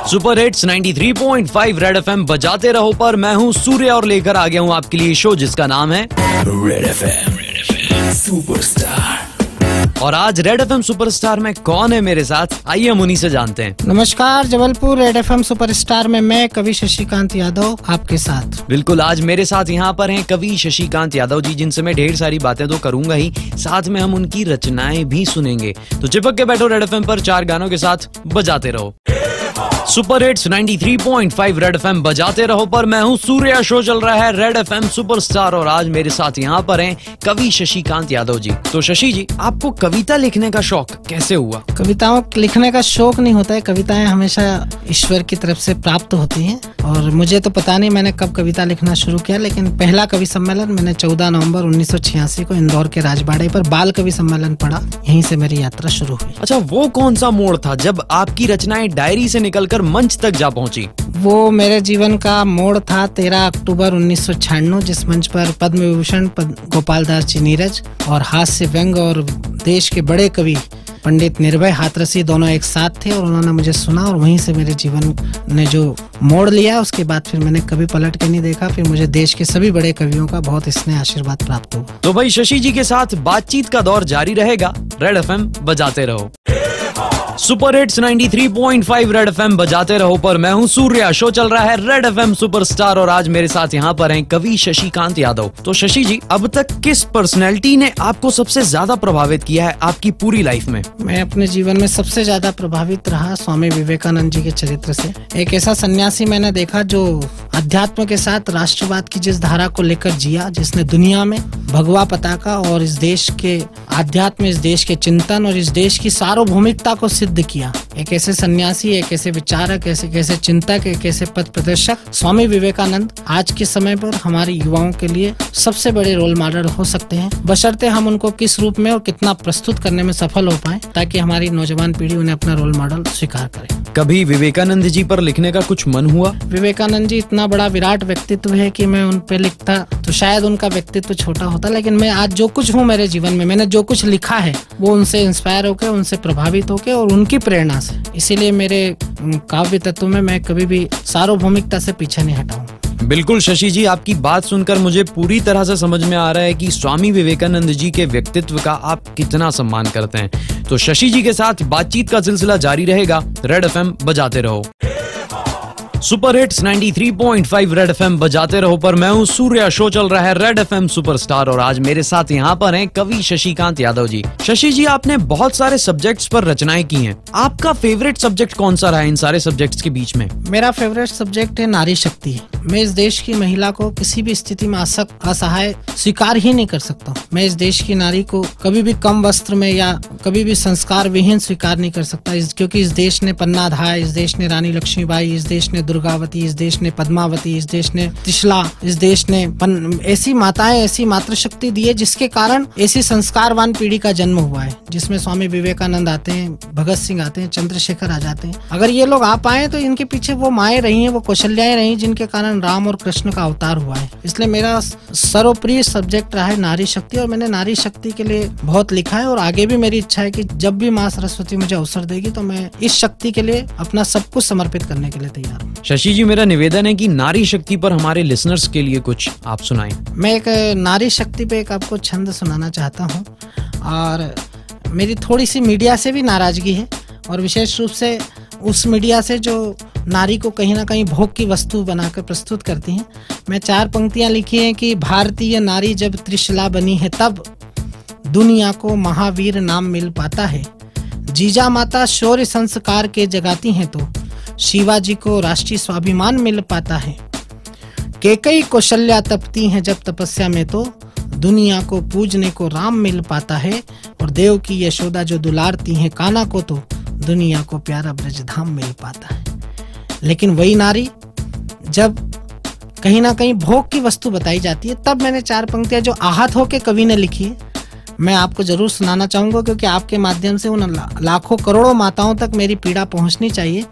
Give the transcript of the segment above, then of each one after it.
Super hits 93.5 red FM बजाते रहो पर मैं हूँ सूर्य और लेकर आ गया हूँ आपके लिए शो जिसका नाम है रेड एफएम सुपरस्टार। और आज रेड एफएम सुपरस्टार में कौन है मेरे साथ, आइए हम उन्हीं से जानते हैं। नमस्कार, जबलपुर रेड एफएम सुपरस्टार में मैं कवि शशिकांत यादव आपके साथ। बिल्कुल, आज मेरे साथ यहाँ पर हैं कवि शशिकांत यादव जी, जिनसे मैं ढेर सारी बातें तो करूंगा ही, साथ में हम उनकी रचनाएं भी सुनेंगे। तो चिपक के बैठो रेड एफएम पर 4 गानों के साथ बजाते रहो। सुपर हिट्स 93.5 रेड एफएम बजाते रहो पर मैं हूँ सूर्य। शो चल रहा है रेड एफएम सुपरस्टार और आज मेरे साथ यहाँ पर हैं कवि शशिकांत यादव जी। तो शशि जी, आपको कविता लिखने का शौक कैसे हुआ? कविताओं लिखने का शौक नहीं होता है, कविताएं हमेशा ईश्वर की तरफ से प्राप्त होती हैं। और मुझे तो पता नहीं मैंने कब कविता लिखना शुरू किया, लेकिन पहला कवि सम्मेलन मैंने 14 नवंबर 1986 को इंदौर के राजबाड़े पर बाल कवि सम्मेलन पढ़ा। यहीं से मेरी यात्रा शुरू हुई। अच्छा, वो कौन सा मोड़ था जब आपकी रचनाएं डायरी से निकलकर मंच तक जा पहुंची? वो मेरे जीवन का मोड़ था 13 अक्टूबर 1996, जिस मंच पर पद्म विभूषण गोपाल दास जी नीरज और हास्य व्यंग और देश के बड़े कवि पंडित निर्भय हाथरसी दोनों एक साथ थे और उन्होंने मुझे सुना और वहीं से मेरे जीवन ने जो मोड़ लिया, उसके बाद फिर मैंने कभी पलट के नहीं देखा। फिर मुझे देश के सभी बड़े कवियों का बहुत स्नेह आशीर्वाद प्राप्त हुआ। तो भाई शशि जी के साथ बातचीत का दौर जारी रहेगा। रेड एफएम बजाते रहो। सुपर हिट्स 93.5 रेड एफएम बजाते रहो पर मैं हूँ सूर्या। शो चल रहा है रेड एफएम सुपरस्टार और आज मेरे साथ यहाँ पर हैं कवि शशिकांत यादव। तो शशि जी, अब तक किस पर्सनैलिटी ने आपको सबसे ज्यादा प्रभावित किया है आपकी पूरी लाइफ में? मैं अपने जीवन में सबसे ज्यादा प्रभावित रहा स्वामी विवेकानंद जी के चरित्र से। एक ऐसा सन्यासी मैंने देखा जो अध्यात्म के साथ राष्ट्रवाद की जिस धारा को लेकर जिया, जिसने दुनिया में भगवा पताका और इस देश के आध्यात्म, इस देश के चिंतन और इस देश की सार्वभौमिकता को सिद्ध किया। एक ऐसे सन्यासी, एक ऐसे विचारक, ऐसे चिंतक, एक ऐसे पथ प्रदर्शक स्वामी विवेकानंद आज के समय पर हमारे युवाओं के लिए सबसे बड़े रोल मॉडल हो सकते हैं, बशर्ते हम उनको किस रूप में और कितना प्रस्तुत करने में सफल हो पाए, ताकि हमारी नौजवान पीढ़ी उन्हें अपना रोल मॉडल स्वीकार करे। कभी विवेकानंद जी पर लिखने का कुछ मन हुआ? विवेकानंद जी इतना बड़ा विराट व्यक्तित्व है कि मैं उन पे लिखता तो शायद उनका व्यक्तित्व छोटा होता, लेकिन मैं आज जो कुछ हूँ मेरे जीवन में, मैंने जो कुछ लिखा है वो उनसे इंस्पायर होकर, उनसे प्रभावित होकर और उनकी प्रेरणा से। इसीलिए मेरे काव्य तत्व में मैं कभी भी सार्वभौमिकता से पीछे नहीं हटा हूँ। बिल्कुल शशि जी, आपकी बात सुनकर मुझे पूरी तरह से समझ में आ रहा है कि स्वामी विवेकानंद जी के व्यक्तित्व का आप कितना सम्मान करते हैं। तो शशि जी के साथ बातचीत का सिलसिला जारी रहेगा। रेड एफएम बजाते रहो। सुपर हिट्स 93.5 रेड एफएम बजाते रहो पर मैं हूँ सूर्या। शो चल रहा है रेड एफएम सुपरस्टार और आज मेरे साथ यहाँ पर हैं कवि शशिकांत यादव जी। शशि जी, आपने बहुत सारे सब्जेक्ट्स पर रचनाएं की हैं। आपका फेवरेट सब्जेक्ट कौन सा रहा है इन सारे सब्जेक्ट्स के बीच में? मेरा फेवरेट सब्जेक्ट है नारी शक्ति। मैं इस देश की महिला को किसी भी स्थिति में असहाय स्वीकार ही नहीं कर सकता। मैं इस देश की नारी को कभी भी कम वस्त्र में या कभी भी संस्कार विहीन स्वीकार नहीं कर सकता, क्योंकि इस देश ने पन्नाधाय, इस देश ने रानी लक्ष्मीबाई, इस देश ने दुर्गावती, इस देश ने पद्मावती, इस देश ने त्रिशला, इस देश ने ऐसी माताएं, ऐसी मातृशक्ति दी है जिसके कारण ऐसी संस्कारवान पीढ़ी का जन्म हुआ है, जिसमें स्वामी विवेकानंद आते हैं, भगत सिंह आते हैं, चंद्रशेखर आ जाते हैं। अगर ये लोग आ पाए तो इनके पीछे वो माएं रही हैं, वो कौशल्याएं रही, जिनके कारण राम और कृष्ण का अवतार हुआ है। इसलिए मेरा सर्वप्रिय सब्जेक्ट रहा है नारी शक्ति और मैंने नारी शक्ति के लिए बहुत लिखा है और आगे भी मेरी इच्छा है कि जब भी माँ सरस्वती मुझे अवसर देगी तो मैं इस शक्ति के लिए अपना सब कुछ समर्पित करने के लिए तैयार हूँ। शशि जी, मेरा निवेदन है कि नारी शक्ति पर हमारे लिसनर्स के लिए कुछ आप सुनाएं। मैं एक नारी शक्ति पे एक आपको छंद सुनाना चाहता हूँ और मेरी थोड़ी सी मीडिया से भी नाराजगी है और विशेष रूप से उस मीडिया से जो नारी को कहीं ना कहीं भोग की वस्तु बनाकर प्रस्तुत करती हैं। मैं 4 पंक्तियां लिखी हैं कि भारतीय नारी जब त्रिशला बनी है तब दुनिया को महावीर नाम मिल पाता है। जीजा माता शौर्य संस्कार के जगाती हैं तो शिवाजी को राष्ट्रीय स्वाभिमान मिल पाता है। कैकई कौशल्या तपती हैं जब तपस्या में तो दुनिया को पूजने को राम मिल पाता है। और देव की यशोदा जो दुलारती हैं कान्हा को तो दुनिया को प्यारा ब्रजधाम मिल पाता है। लेकिन वही नारी जब कहीं ना कहीं भोग की वस्तु बताई जाती है, तब मैंने 4 पंक्तियां जो आहत होकर कवि ने लिखी है मैं आपको जरूर सुनाना चाहूंगा, क्योंकि आपके माध्यम से उन लाखों करोड़ों माताओं तक मेरी पीड़ा पहुंचनी चाहिए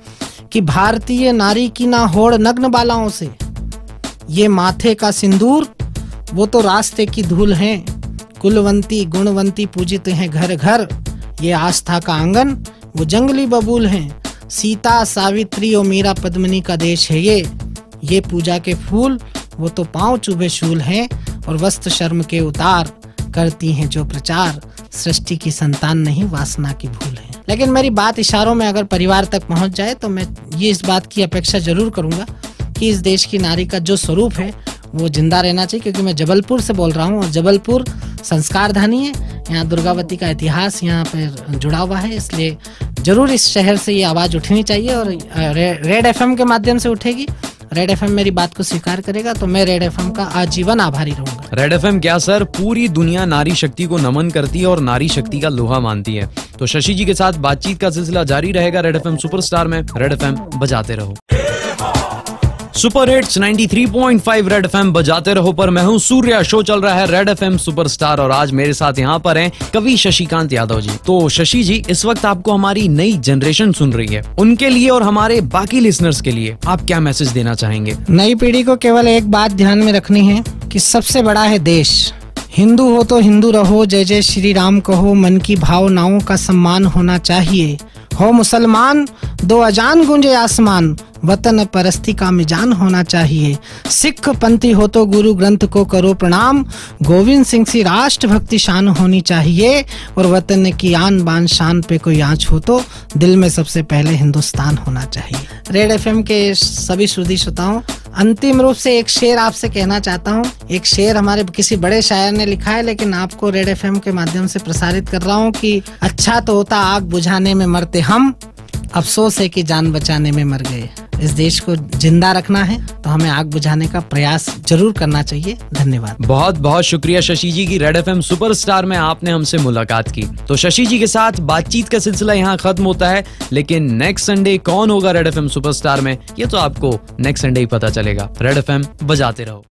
कि भारतीय नारी की ना होड़ नग्न बालाओं से, ये माथे का सिंदूर वो तो रास्ते की धूल है। कुलवंती गुणवंती पूजित हैं घर घर, ये आस्था का आंगन वो जंगली बबूल हैं। सीता सावित्री और मीरा पद्मिनी का देश है ये पूजा के फूल वो तो पांव चुभे शूल हैं, और वस्त्र शर्म के उतार करती हैं जो प्रचार, सृष्टि की संतान नहीं वासना की भूल है। लेकिन मेरी बात इशारों में अगर परिवार तक पहुंच जाए तो मैं ये इस बात की अपेक्षा जरूर करूंगा कि इस देश की नारी का जो स्वरूप है वो जिंदा रहना चाहिए, क्योंकि मैं जबलपुर से बोल रहा हूँ और जबलपुर संस्कार धनी है। यहाँ दुर्गावती का इतिहास यहाँ पर जुड़ा हुआ है, इसलिए जरूर इस शहर से ये आवाज उठनी चाहिए और रेड एफएम के माध्यम से उठेगी। रेड एफएम मेरी बात को स्वीकार करेगा तो मैं रेड एफएम का आजीवन आभारी रहूंगा। रेड एफएम क्या सर, पूरी दुनिया नारी शक्ति को नमन करती है और नारी शक्ति का लोहा मानती है। तो शशि जी के साथ बातचीत का सिलसिला जारी रहेगा रेड एफएम सुपरस्टार में। रेड एफएम बजाते रहो। सुपर हिट्स 93.5 रेड एफएम बजाते रहो पर मैं हूं सूर्या। शो चल रहा है रेड एफएम सुपरस्टार और आज मेरे साथ यहाँ पर हैं कवि शशिकांत यादव जी। तो शशि जी, इस वक्त आपको हमारी नई जनरेशन सुन रही है, उनके लिए और हमारे बाकी लिसनर्स के लिए आप क्या मैसेज देना चाहेंगे? नई पीढ़ी को केवल एक बात ध्यान में रखनी है कि सबसे बड़ा है देश। हिंदू हो तो हिंदू रहो, जय जय श्री राम कहो, मन की भावनाओं का सम्मान होना चाहिए। हो मुसलमान दो अजान गूंजे आसमान, वतन परस्ती का मिजान होना चाहिए। सिख पंथी हो तो गुरु ग्रंथ को करो प्रणाम, गोविंद सिंह सी राष्ट्र भक्ति शान होनी चाहिए। और वतन की आन बान शान पे कोई आँच हो तो दिल में सबसे पहले हिंदुस्तान होना चाहिए। रेड एफएम के सभी श्रोता श्रोताओं, अंतिम रूप से एक शेर आपसे कहना चाहता हूँ। एक शेर हमारे किसी बड़े शायर ने लिखा है, लेकिन आपको रेड एफएम के माध्यम से प्रसारित कर रहा हूँ कि अच्छा तो होता आग बुझाने में मरते हम, अफसोस है कि जान बचाने में मर गए। इस देश को जिंदा रखना है तो हमें आग बुझाने का प्रयास जरूर करना चाहिए। धन्यवाद। बहुत बहुत शुक्रिया शशि जी की रेड एफएम सुपरस्टार में आपने हमसे मुलाकात की। तो शशि जी के साथ बातचीत का सिलसिला यहाँ खत्म होता है, लेकिन नेक्स्ट संडे कौन होगा रेड एफएम सुपरस्टार में ये तो आपको नेक्स्ट संडे ही पता चलेगा। रेड एफएम बजाते रहो।